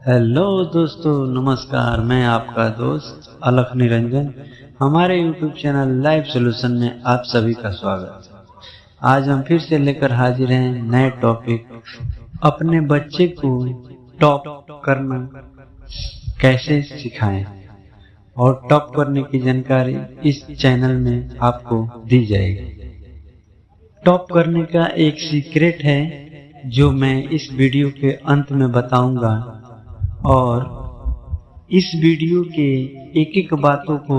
Hello दोस्तों, नमस्कार। मैं आपका दोस्त अलख निरंजन। हमारे यूट्यूब चैनल लाइव सॉल्यूशन में आप सभी का स्वागत है। आज हम फिर से लेकर हाजिर हैं नए टॉपिक, अपने बच्चे को टॉप करना कैसे सिखाएं। और टॉप करने की जानकारी इस चैनल में आपको दी जाएगी। टॉप करने का एक सीक्रेट है जो मैं इस वीडियो के अंत में बताऊंगा, और इस वीडियो के एक एक बातों को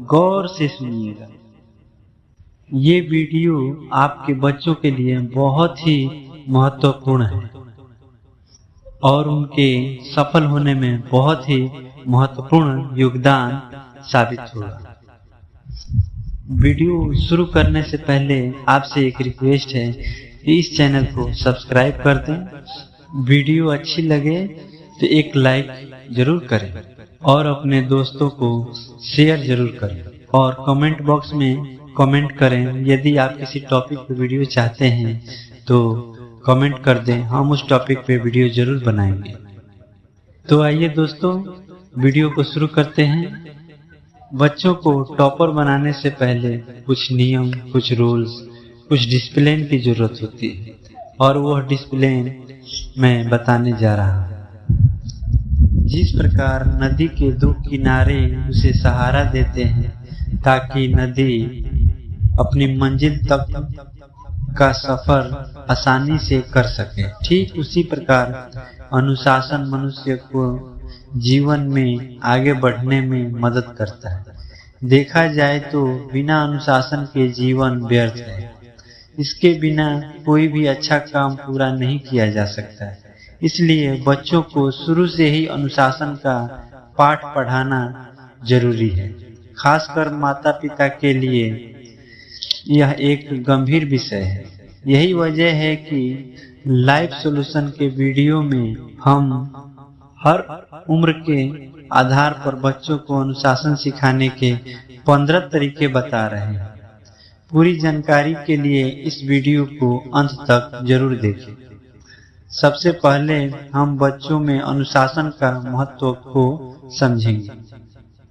गौर से सुनिएगा। ये वीडियो आपके बच्चों के लिए बहुत ही महत्वपूर्ण है और उनके सफल होने में बहुत ही महत्वपूर्ण योगदान साबित होगा। वीडियो शुरू करने से पहले आपसे एक रिक्वेस्ट है कि इस चैनल को सब्सक्राइब कर दें। वीडियो अच्छी लगे तो एक लाइक जरूर करें और अपने दोस्तों को शेयर जरूर करें, और कमेंट बॉक्स में कमेंट करें। यदि आप किसी टॉपिक पे वीडियो चाहते हैं तो कमेंट कर दें, हम उस टॉपिक पे वीडियो जरूर बनाएंगे। तो आइए दोस्तों, वीडियो को शुरू करते हैं। बच्चों को टॉपर बनाने से पहले कुछ नियम, कुछ रूल्स, कुछ डिसिप्लिन की जरूरत होती है, और वह डिसिप्लिन मैं बताने जा रहा हूँ। जिस प्रकार नदी के दो किनारे उसे सहारा देते हैं ताकि नदी अपनी मंजिल तक का सफर आसानी से कर सके, ठीक उसी प्रकार अनुशासन मनुष्य को जीवन में आगे बढ़ने में मदद करता है। देखा जाए तो बिना अनुशासन के जीवन व्यर्थ है। इसके बिना कोई भी अच्छा काम पूरा नहीं किया जा सकता है। इसलिए बच्चों को शुरू से ही अनुशासन का पाठ पढ़ाना जरूरी है। खासकर माता पिता के लिए यह एक गंभीर विषय है। यही वजह है कि लाइव सॉल्यूशन के वीडियो में हम हर उम्र के आधार पर बच्चों को अनुशासन सिखाने के 15 तरीके बता रहे हैं। पूरी जानकारी के लिए इस वीडियो को अंत तक जरूर देखें। सबसे पहले हम बच्चों में अनुशासन का महत्व को समझेंगे।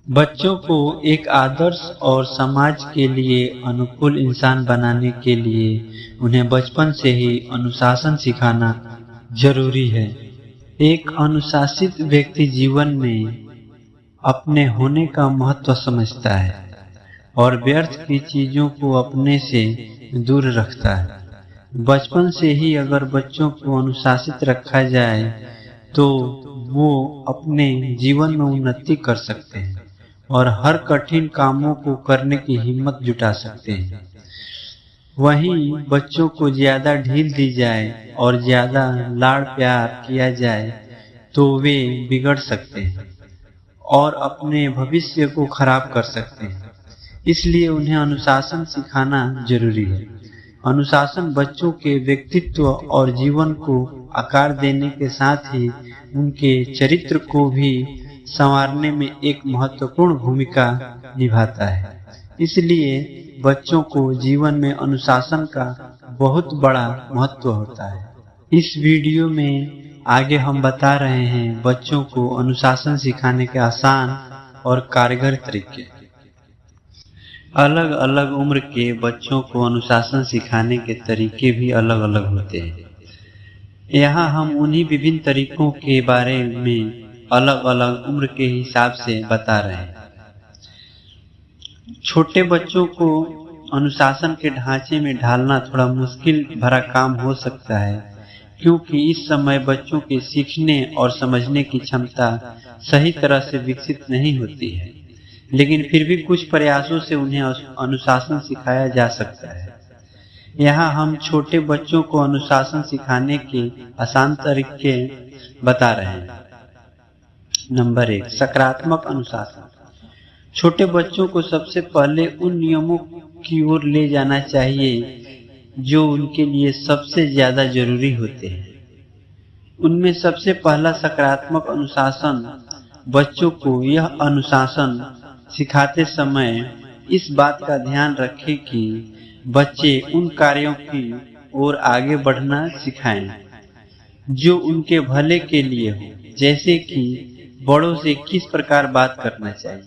बच्चों को एक आदर्श और समाज के लिए अनुकूल इंसान बनाने के लिए उन्हें बचपन से ही अनुशासन सिखाना जरूरी है। एक अनुशासित व्यक्ति जीवन में अपने होने का महत्व समझता है और व्यर्थ की चीजों को अपने से दूर रखता है। बचपन से ही अगर बच्चों को अनुशासित रखा जाए तो वो अपने जीवन में उन्नति कर सकते हैं और हर कठिन कामों को करने की हिम्मत जुटा सकते हैं। वहीं बच्चों को ज्यादा ढील दी जाए और ज्यादा लाड़ प्यार किया जाए तो वे बिगड़ सकते हैं और अपने भविष्य को खराब कर सकते हैं। इसलिए उन्हें अनुशासन सिखाना जरूरी है। अनुशासन बच्चों के व्यक्तित्व और जीवन को आकार देने के साथ ही उनके चरित्र को भी संवारने में एक महत्वपूर्ण भूमिका निभाता है। इसलिए बच्चों को जीवन में अनुशासन का बहुत बड़ा महत्व होता है। इस वीडियो में आगे हम बता रहे हैं बच्चों को अनुशासन सिखाने के आसान और कारगर तरीके। अलग अलग उम्र के बच्चों को अनुशासन सिखाने के तरीके भी अलग अलग होते हैं। यहाँ हम उन्हीं विभिन्न तरीकों के बारे में अलग अलग उम्र के हिसाब से बता रहे हैं। छोटे बच्चों को अनुशासन के ढांचे में ढालना थोड़ा मुश्किल भरा काम हो सकता है, क्योंकि इस समय बच्चों के सीखने और समझने की क्षमता सही तरह से विकसित नहीं होती है, लेकिन फिर भी कुछ प्रयासों से उन्हें अनुशासन सिखाया जा सकता है। यहाँ हम छोटे बच्चों को अनुशासन सिखाने के आसान तरीके बता रहे हैं। नंबर 1, सकारात्मक अनुशासन। छोटे बच्चों को सबसे पहले उन नियमों की ओर ले जाना चाहिए जो उनके लिए सबसे ज्यादा जरूरी होते हैं। उनमें सबसे पहला सकारात्मक अनुशासन, बच्चों को यह अनुशासन सिखाते समय इस बात का ध्यान रखें कि बच्चे उन कार्यों की ओर आगे बढ़ना सिखाएं जो उनके भले के लिए हो। जैसे कि बड़ों से किस प्रकार बात करना चाहिए,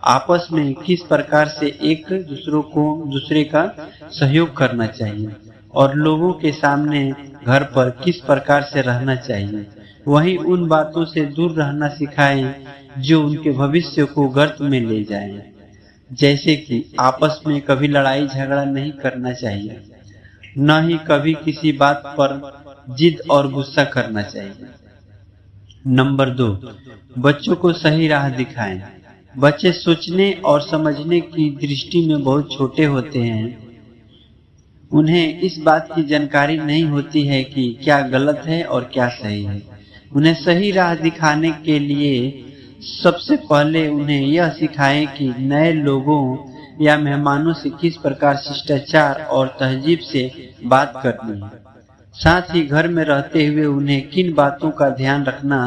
आपस में किस प्रकार से एक दूसरे का सहयोग करना चाहिए और लोगों के सामने घर पर किस प्रकार से रहना चाहिए। वहीं उन बातों से दूर रहना सिखाएं जो उनके भविष्य को गर्त में ले जाएं, जैसे कि आपस में कभी लड़ाई झगड़ा नहीं करना चाहिए, न ही कभी किसी बात पर जिद और गुस्सा करना चाहिए। नंबर 2, बच्चों को सही राह दिखाएं। बच्चे सोचने और समझने की दृष्टि में बहुत छोटे होते हैं। उन्हें इस बात की जानकारी नहीं होती है कि क्या गलत है और क्या सही है। उन्हें सही राह दिखाने के लिए सबसे पहले उन्हें यह सिखाएं कि नए लोगों या मेहमानों से किस प्रकार शिष्टाचार और तहजीब से बात करनी है। साथ ही घर में रहते हुए उन्हें किन बातों का ध्यान रखना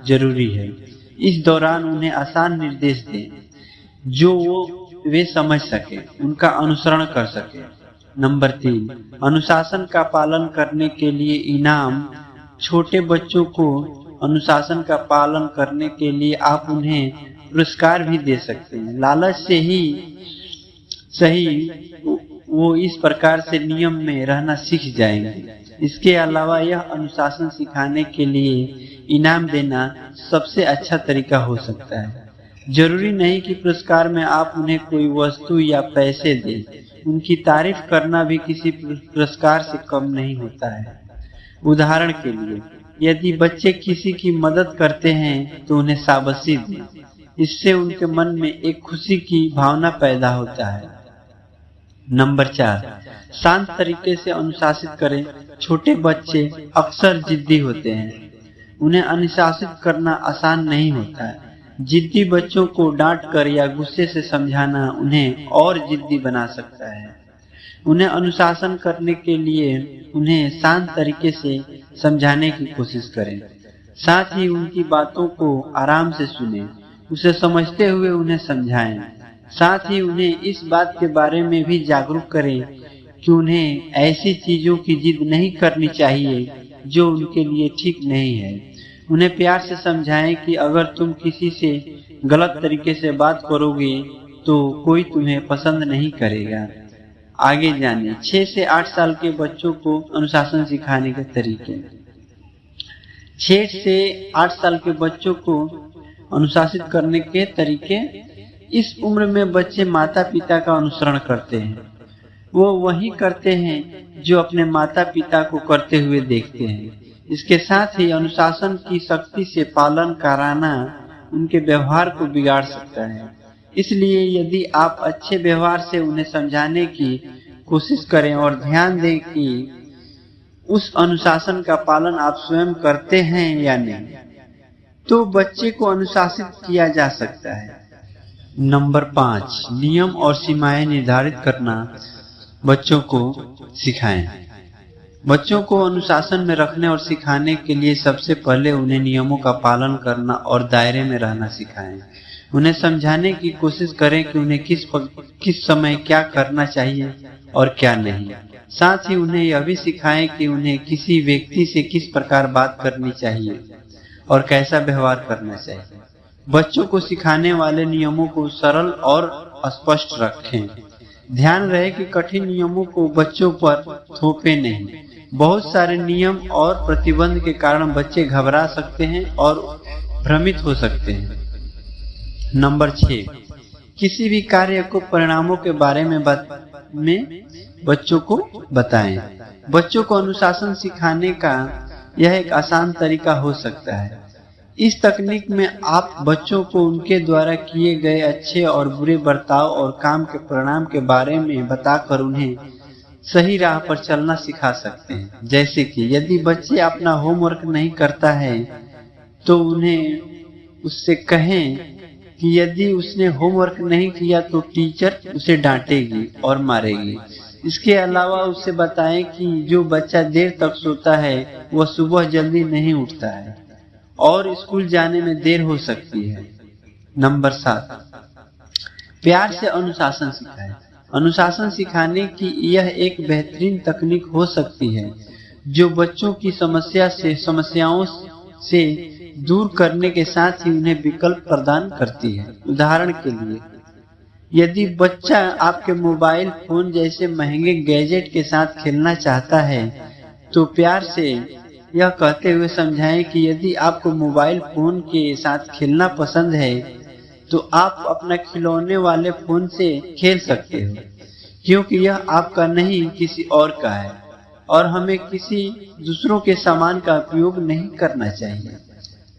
जरूरी है। इस दौरान उन्हें आसान निर्देश दें जो वे समझ सके, उनका अनुसरण कर सके। नंबर 3, अनुशासन का पालन करने के लिए इनाम। छोटे बच्चों को अनुशासन का पालन करने के लिए आप उन्हें पुरस्कार भी दे सकते हैं। लालच से ही सही वो इस प्रकार से नियम में रहना सीख जाएंगे। इसके अलावा यह अनुशासन सिखाने के लिए इनाम देना सबसे अच्छा तरीका हो सकता है। जरूरी नहीं कि पुरस्कार में आप उन्हें कोई वस्तु या पैसे दें। उनकी तारीफ करना भी किसी पुरस्कार से कम नहीं होता है। उदाहरण के लिए, यदि बच्चे किसी की मदद करते हैं तो उन्हें शाबाशी दें। इससे उनके मन में एक खुशी की भावना पैदा होता है। नंबर 4, शांत तरीके से अनुशासित करें। छोटे बच्चे अक्सर जिद्दी होते हैं। उन्हें अनुशासित करना आसान नहीं होता है। जिद्दी बच्चों को डांट कर या गुस्से से समझाना उन्हें और जिद्दी बना सकता है। उन्हें अनुशासन करने के लिए उन्हें शांत तरीके से समझाने की कोशिश करें। साथ ही उनकी बातों को आराम से सुनें, उसे समझते हुए उन्हें समझाएं। साथ ही उन्हें इस बात के बारे में भी जागरूक करें कि उन्हें ऐसी चीजों की जिद नहीं करनी चाहिए जो उनके लिए ठीक नहीं है। उन्हें प्यार से समझाएं कि अगर तुम किसी से गलत तरीके से बात करोगे तो कोई तुम्हें पसंद नहीं करेगा। आगे जानिए 6 से 8 साल के बच्चों को अनुशासन सिखाने के तरीके। 6 से 8 साल के बच्चों को अनुशासित करने के तरीके। इस उम्र में बच्चे माता पिता का अनुसरण करते हैं। वो वही करते हैं जो अपने माता पिता को करते हुए देखते हैं। इसके साथ ही अनुशासन की सख्ती से पालन कराना उनके व्यवहार को बिगाड़ सकता है। इसलिए यदि आप अच्छे व्यवहार से उन्हें समझाने की कोशिश करें और ध्यान दें कि उस अनुशासन का पालन आप स्वयं करते हैं या नहीं, तो बच्चे को अनुशासित किया जा सकता है। नंबर 5, नियम और सीमाएं निर्धारित करना बच्चों को सिखाएं। बच्चों को अनुशासन में रखने और सिखाने के लिए सबसे पहले उन्हें नियमों का पालन करना और दायरे में रहना सिखाएं। उन्हें समझाने की कोशिश करें कि उन्हें किस समय क्या करना चाहिए और क्या नहीं। साथ ही उन्हें यह भी सिखाएं कि उन्हें किसी व्यक्ति से किस प्रकार बात करनी चाहिए और कैसा व्यवहार करना चाहिए। बच्चों को सिखाने वाले नियमों को सरल और स्पष्ट रखें। ध्यान रहे कि कठिन नियमों को बच्चों पर थोपे नहीं। बहुत सारे नियम और प्रतिबंध के कारण बच्चे घबरा सकते हैं और भ्रमित हो सकते हैं। नंबर 6, किसी भी कार्य को परिणामों के बारे में बच्चों को बताएं। बच्चों को अनुशासन सिखाने का यह एक आसान तरीका हो सकता है। इस तकनीक में आप बच्चों को उनके द्वारा किए गए अच्छे और बुरे बर्ताव और काम के परिणाम के बारे में बताकर उन्हें सही राह पर चलना सिखा सकते हैं। जैसे कि यदि बच्चे अपना होमवर्क नहीं करता है तो उन्हें उससे कहें कि यदि उसने होमवर्क नहीं किया तो टीचर उसे डांटेगी और मारेगी। इसके अलावा उसे बताएं कि जो बच्चा देर तक सोता है वह सुबह जल्दी नहीं उठता है और स्कूल जाने में देर हो सकती है। नंबर 7, प्यार से अनुशासन सिखाएं। अनुशासन सिखाने की यह एक बेहतरीन तकनीक हो सकती है जो बच्चों की समस्याओं से दूर करने के साथ ही उन्हें विकल्प प्रदान करती है। उदाहरण के लिए, यदि बच्चा आपके मोबाइल फोन जैसे महंगे गैजेट के साथ खेलना चाहता है तो प्यार से यह कहते हुए समझाएं कि यदि आपको मोबाइल फोन के साथ खेलना पसंद है तो आप अपना खिलौने वाले फोन से खेल सकते हो, क्योंकि यह आपका नहीं किसी और का है और हमें किसी दूसरों के सामान का उपयोग नहीं करना चाहिए।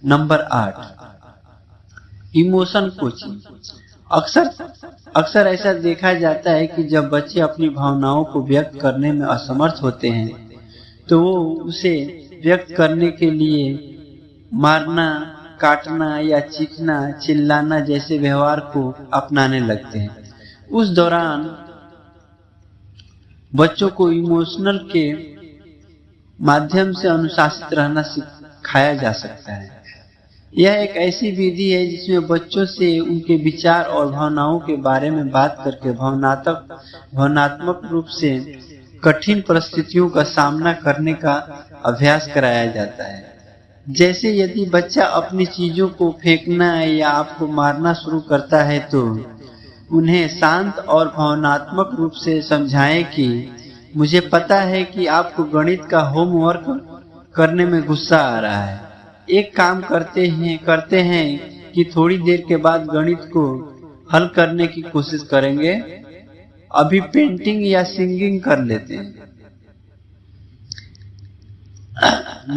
Number 8, emotion coaching. अक्सर ऐसा देखा जाता है कि जब बच्चे अपनी भावनाओं को व्यक्त करने में असमर्थ होते हैं तो वो उसे व्यक्त करने के लिए मारना, काटना या चीखना, चिल्लाना जैसे व्यवहार को अपनाने लगते हैं। उस दौरान बच्चों को इमोशनल के माध्यम से अनुशासित रहना सिखाया जा सकता है। यह एक ऐसी विधि है जिसमें बच्चों से उनके विचार और भावनाओं के बारे में बात करके भावनात्मक रूप से कठिन परिस्थितियों का सामना करने का अभ्यास कराया जाता है। जैसे यदि बच्चा अपनी चीजों को फेंकना या आपको मारना शुरू करता है तो उन्हें शांत और भावनात्मक रूप से समझाएं कि मुझे पता है कि आपको गणित का होमवर्क करने में गुस्सा आ रहा है। एक काम करते हैं कि थोड़ी देर के बाद गणित को हल करने की कोशिश करेंगे। अभी पेंटिंग या सिंगिंग कर लेते हैं।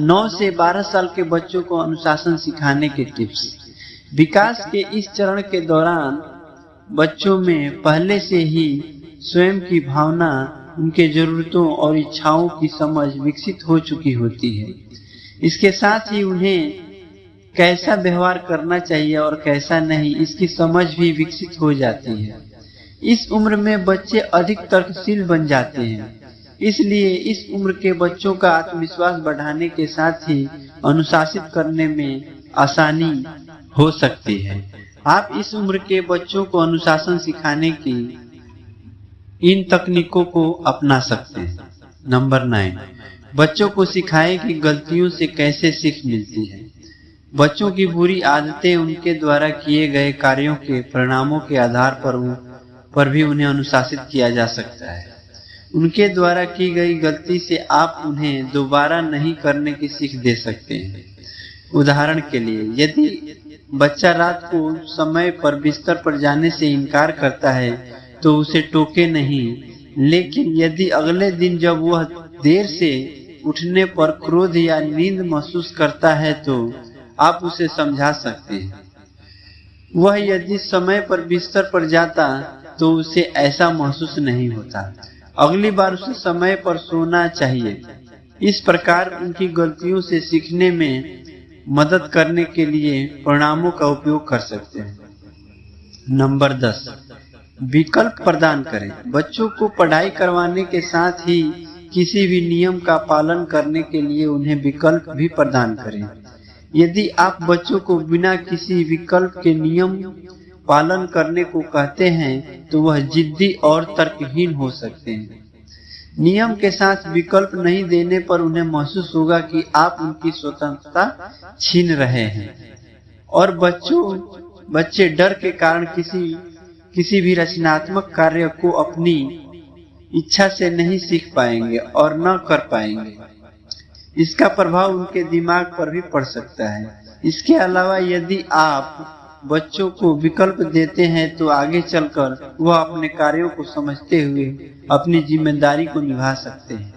9 से 12 साल के बच्चों को अनुशासन सिखाने के टिप्स। विकास के इस चरण के दौरान बच्चों में पहले से ही स्वयं की भावना, उनके जरूरतों और इच्छाओं की समझ विकसित हो चुकी होती है। इसके साथ ही उन्हें कैसा व्यवहार करना चाहिए और कैसा नहीं, इसकी समझ भी विकसित हो जाती है। इस उम्र में बच्चे अधिक तर्कशील बन जाते हैं, इसलिए इस उम्र के बच्चों का आत्मविश्वास बढ़ाने के साथ ही अनुशासित करने में आसानी हो सकती है। आप इस उम्र के बच्चों को अनुशासन सिखाने की इन तकनीकों को अपना सकते हैं। नंबर 9, बच्चों को सिखाएं कि गलतियों से कैसे सीख मिलती है। बच्चों की बुरी आदतें उनके द्वारा किए गए कार्यों के परिणामों के आधार पर भी उन्हें अनुशासित किया जा सकता है। उनके द्वारा की गई गलती से आप उन्हें दोबारा नहीं करने की सीख दे सकते हैं। उदाहरण के लिए, यदि बच्चा रात को समय पर बिस्तर पर जाने से इनकार करता है तो उसे टोके नहीं, लेकिन यदि अगले दिन जब वह देर से उठने पर क्रोध या नींद महसूस करता है तो आप उसे समझा सकते हैं। वह यदि समय पर बिस्तर पर जाता तो उसे ऐसा महसूस नहीं होता। अगली बार उसे समय पर सोना चाहिए। इस प्रकार उनकी गलतियों से सीखने में मदद करने के लिए परिणामों का उपयोग कर सकते हैं। नंबर 10, विकल्प प्रदान करें। बच्चों को पढ़ाई करवाने के साथ ही किसी भी नियम का पालन करने के लिए उन्हें विकल्प भी प्रदान करें। यदि आप बच्चों को बिना किसी विकल्प के नियम पालन करने को कहते हैं तो वह जिद्दी और तर्कहीन हो सकते हैं। नियम के साथ विकल्प नहीं देने पर उन्हें महसूस होगा कि आप उनकी स्वतंत्रता छीन रहे हैं और बच्चे डर के कारण किसी भी रचनात्मक कार्य को अपनी इच्छा से नहीं सीख पाएंगे और न कर पाएंगे। इसका प्रभाव उनके दिमाग पर भी पड़ सकता है। इसके अलावा यदि आप बच्चों को विकल्प देते हैं तो आगे चलकर वह अपने कार्यों को समझते हुए अपनी जिम्मेदारी को निभा सकते हैं।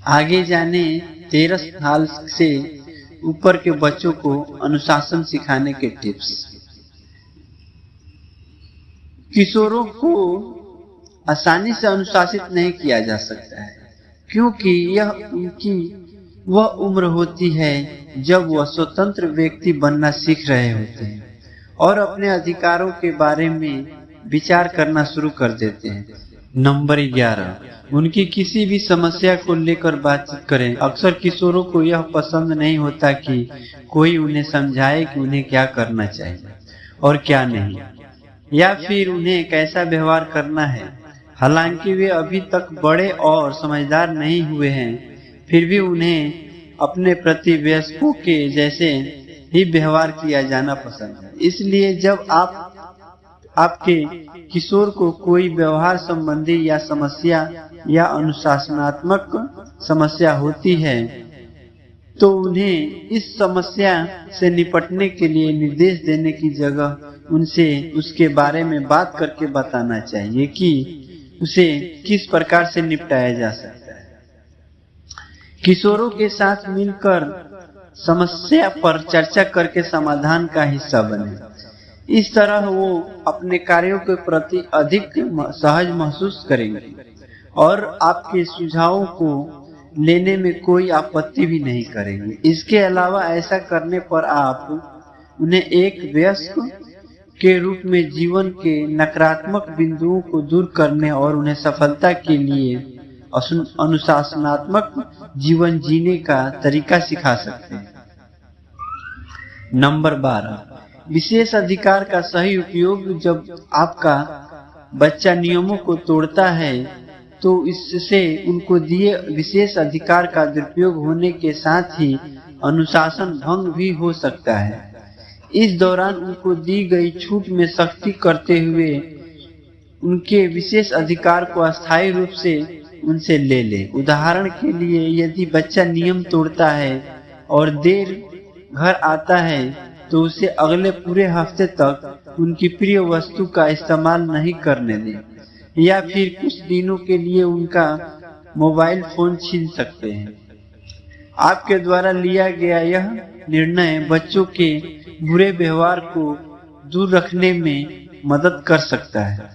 आगे जाने 13 साल से ऊपर के बच्चों को अनुशासन सिखाने के टिप्स। किशोरों को आसानी से अनुशासित नहीं किया जा सकता है, क्योंकि यह उनकी वह उम्र होती है जब वह स्वतंत्र व्यक्ति बनना सीख रहे होते हैं और अपने अधिकारों के बारे में विचार करना शुरू कर देते हैं। नंबर 11, उनकी किसी भी समस्या को लेकर बातचीत करें। अक्सर किशोरों को यह पसंद नहीं होता कि कोई उन्हें समझाए कि उन्हें क्या करना चाहिए और क्या नहीं, या फिर उन्हें कैसा व्यवहार करना है। हालांकि वे अभी तक बड़े और समझदार नहीं हुए हैं, फिर भी उन्हें अपने प्रति वयस्कों के जैसे ही व्यवहार किया जाना पसंद है। इसलिए जब आपके किशोर को कोई व्यवहार संबंधी या समस्या या अनुशासनात्मक समस्या होती है तो उन्हें इस समस्या से निपटने के लिए निर्देश देने की जगह उनसे उसके बारे में बात करके बताना चाहिए कि उसे किस प्रकार से निपटाया जा सकता है। किशोरों के साथ मिलकर समस्या पर चर्चा करके समाधान का हिस्सा बने। इस तरह वो अपने कार्यों के प्रति अधिक सहज महसूस करेंगे और आपके सुझावों को लेने में कोई आपत्ति भी नहीं करेंगे। इसके अलावा ऐसा करने पर आप उन्हें एक वयस्क के रूप में जीवन के नकारात्मक बिंदुओं को दूर करने और उन्हें सफलता के लिए अनुशासनात्मक जीवन जीने का तरीका सिखा सकते हैं। नंबर 12, विशेष अधिकार का सही उपयोग। जब आपका बच्चा नियमों को तोड़ता है तो इससे उनको दिए विशेष अधिकार का दुरुपयोग होने के साथ ही अनुशासन भंग भी हो सकता है। इस दौरान उनको दी गई छूट में सख्ती करते हुए उनके विशेष अधिकार को अस्थायी रूप से उनसे ले ले। उदाहरण के लिए, यदि बच्चा नियम तोड़ता है और देर घर आता है तो उसे अगले पूरे हफ्ते तक उनकी प्रिय वस्तु का इस्तेमाल नहीं करने दें या फिर कुछ दिनों के लिए उनका मोबाइल फोन छीन सकते हैं। आपके द्वारा लिया गया यह निर्णय बच्चों के बुरे व्यवहार को दूर रखने में मदद कर सकता है।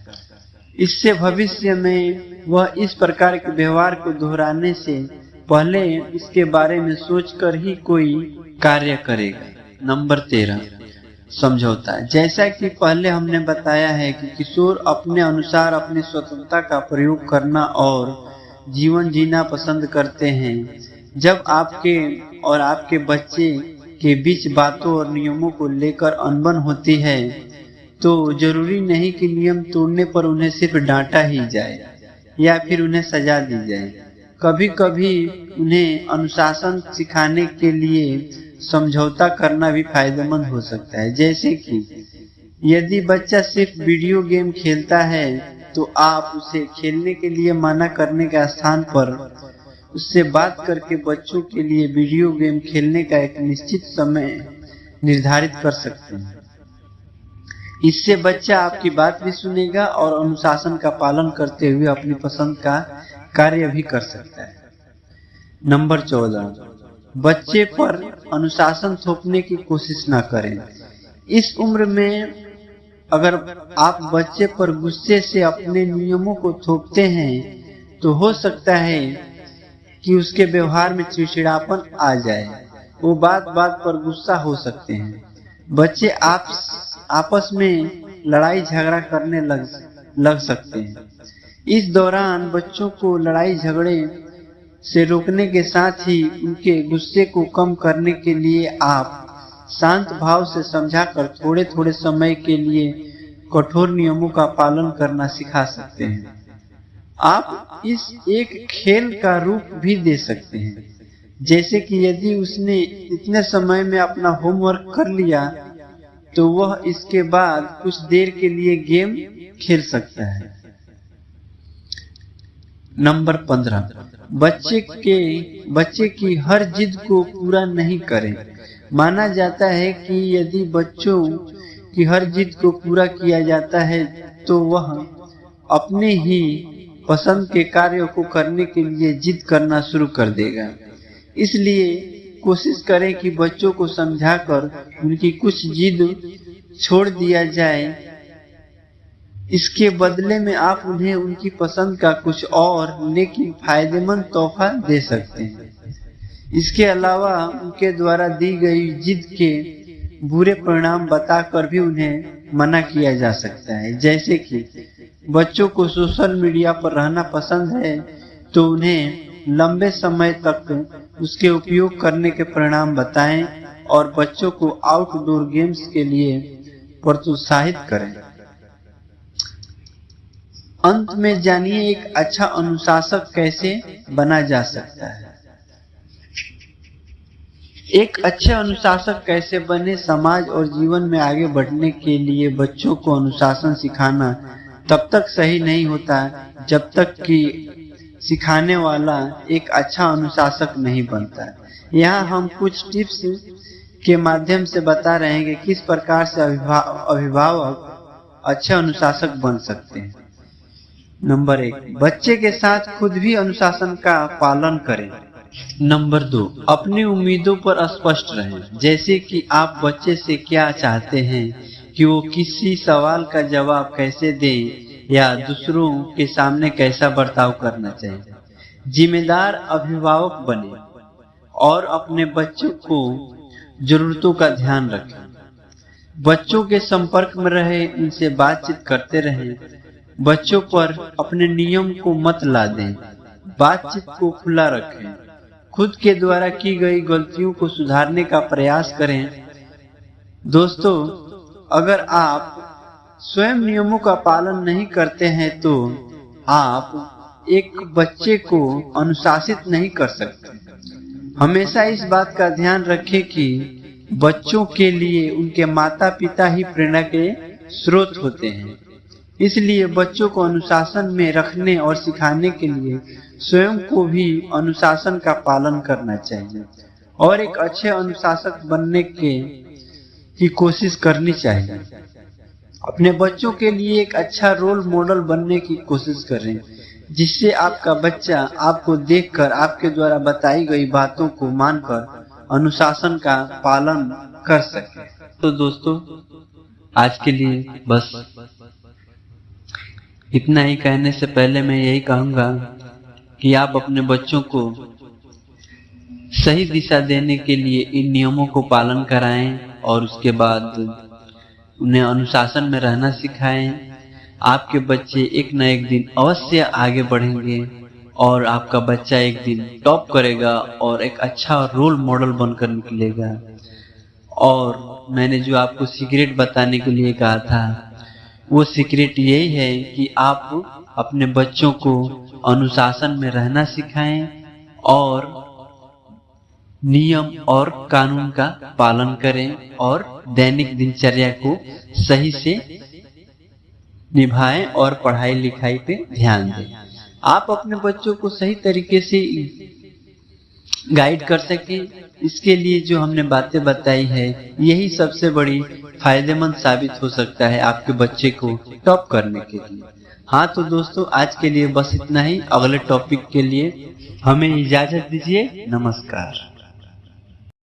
इससे भविष्य में वह इस प्रकार के व्यवहार को दोहराने से पहले इसके बारे में सोचकर ही कोई कार्य करेगा। नंबर 13, समझौता। जैसा कि पहले हमने बताया है कि किशोर अपने अनुसार अपनी स्वतंत्रता का प्रयोग करना और जीवन जीना पसंद करते हैं। जब आपके और आपके बच्चे के बीच बातों और नियमों को लेकर अनबन होती है तो जरूरी नहीं कि नियम तोड़ने पर उन्हें सिर्फ डांटा ही जाए या फिर उन्हें सजा दी जाए। कभी कभी उन्हें अनुशासन सिखाने के लिए समझौता करना भी फायदेमंद हो सकता है। जैसे कि यदि बच्चा सिर्फ वीडियो गेम खेलता है तो आप उसे खेलने के लिए मना करने के स्थान पर उससे बात करके बच्चों के लिए वीडियो गेम खेलने का एक निश्चित समय निर्धारित कर सकते हैं। इससे बच्चा आपकी बात भी सुनेगा और अनुशासन का पालन करते हुए अपनी पसंद का कार्य भी कर सकता है। नंबर 14, बच्चे पर अनुशासन थोपने की कोशिश न करें। इस उम्र में अगर आप बच्चे पर गुस्से से अपने नियमों को थोपते हैं तो हो सकता है कि उसके व्यवहार में चिड़चिड़ापन आ जाए। वो बात बात पर गुस्सा हो सकते हैं। बच्चे आपस में लड़ाई झगड़ा करने लग सकते हैं। इस दौरान बच्चों को लड़ाई झगड़े से रोकने के साथ ही उनके गुस्से को कम करने के लिए आप शांत भाव से समझाकर थोड़े थोड़े समय के लिए कठोर नियमों का पालन करना सिखा सकते हैं। आप इस एक खेल का रूप भी दे सकते हैं, जैसे कि यदि उसने इतने समय में अपना होमवर्क कर लिया तो वह इसके बाद कुछ देर के लिए गेम खेल सकता है। नंबर 15, बच्चे की हर जिद को पूरा नहीं करें। माना जाता है कि यदि बच्चों की हर जिद को पूरा किया जाता है तो वह अपने ही पसंद के कार्यों को करने के लिए जिद करना शुरू कर देगा। इसलिए कोशिश करें कि बच्चों को समझाकर उनकी कुछ जिद छोड़ दिया जाए। इसके बदले में आप उन्हें उनकी पसंद का कुछ और लेकिन फायदेमंद तोहफा दे सकते हैं। इसके अलावा उनके द्वारा दी गई जिद के बुरे परिणाम बताकर भी उन्हें मना किया जा सकता है। जैसे कि बच्चों को सोशल मीडिया पर रहना पसंद है तो उन्हें लंबे समय तक उसके उपयोग करने के परिणाम बताएं और बच्चों को आउटडोर गेम्स के लिए प्रोत्साहित करें। अंत में जानिए एक अच्छा अनुशासक कैसे बना जा सकता है। एक अच्छे अनुशासक कैसे बने। समाज और जीवन में आगे बढ़ने के लिए बच्चों को अनुशासन सिखाना तब तक सही नहीं होता जब तक कि सिखाने वाला एक अच्छा अनुशासक नहीं बनता। यहाँ हम कुछ टिप्स के माध्यम से बता रहे हैं कि किस प्रकार से अभिभावक अच्छे अनुशासक बन सकते हैं। नंबर 1, बच्चे के साथ खुद भी अनुशासन का पालन करें। नंबर 2, अपनी उम्मीदों पर स्पष्ट रहें। जैसे कि आप बच्चे से क्या चाहते हैं कि वो किसी सवाल का जवाब कैसे दे या दूसरों के सामने कैसा बर्ताव करना चाहिए। जिम्मेदार अभिभावक बने और अपने बच्चों को जरूरतों का ध्यान रखें। बच्चों के संपर्क में रहे, उनसे बातचीत करते रहें। बच्चों पर अपने नियम को मत ला दें। बातचीत को खुला रखें। खुद के द्वारा की गई गलतियों को सुधारने का प्रयास करें। दोस्तों, अगर आप स्वयं नियमों का पालन नहीं करते हैं तो आप एक बच्चे को अनुशासित नहीं कर सकते। हमेशा इस बात का ध्यान रखें कि बच्चों के लिए उनके माता पिता ही प्रेरणा के स्रोत होते हैं। इसलिए बच्चों को अनुशासन में रखने और सिखाने के लिए स्वयं को भी अनुशासन का पालन करना चाहिए और एक अच्छे अनुशासक बनने की कोशिश करनी चाहिए। अपने बच्चों के लिए एक अच्छा रोल मॉडल बनने की कोशिश करें, जिससे आपका बच्चा आपको देखकर आपके द्वारा बताई गई बातों को मानकर अनुशासन का पालन कर सके। तो दोस्तों, आज के लिए बस इतना ही। कहने से पहले मैं यही कहूंगा कि आप अपने बच्चों को सही दिशा देने के लिए इन नियमों को पालन कराएं और उसके बाद उन्हें अनुशासन में रहना सिखाएं। आपके बच्चे एक न एक दिन अवश्य आगे बढ़ेंगे और आपका बच्चा एक दिन टॉप करेगा और एक अच्छा रोल मॉडल बनकर निकलेगा। और मैंने जो आपको सीक्रेट बताने के लिए कहा था, वो सीक्रेट यही है कि आप अपने बच्चों को अनुशासन में रहना सिखाएं और नियम और कानून का पालन करें और दैनिक दिनचर्या को सही से निभाएं और पढ़ाई लिखाई पे ध्यान दें। आप अपने बच्चों को सही तरीके से गाइड कर सके, इसके लिए जो हमने बातें बताई है यही सबसे बड़ी फायदेमंद साबित हो सकता है आपके बच्चे को टॉप करने के लिए। हाँ तो दोस्तों, आज के लिए बस इतना ही। अगले टॉपिक के लिए हमें इजाजत दीजिए। नमस्कार।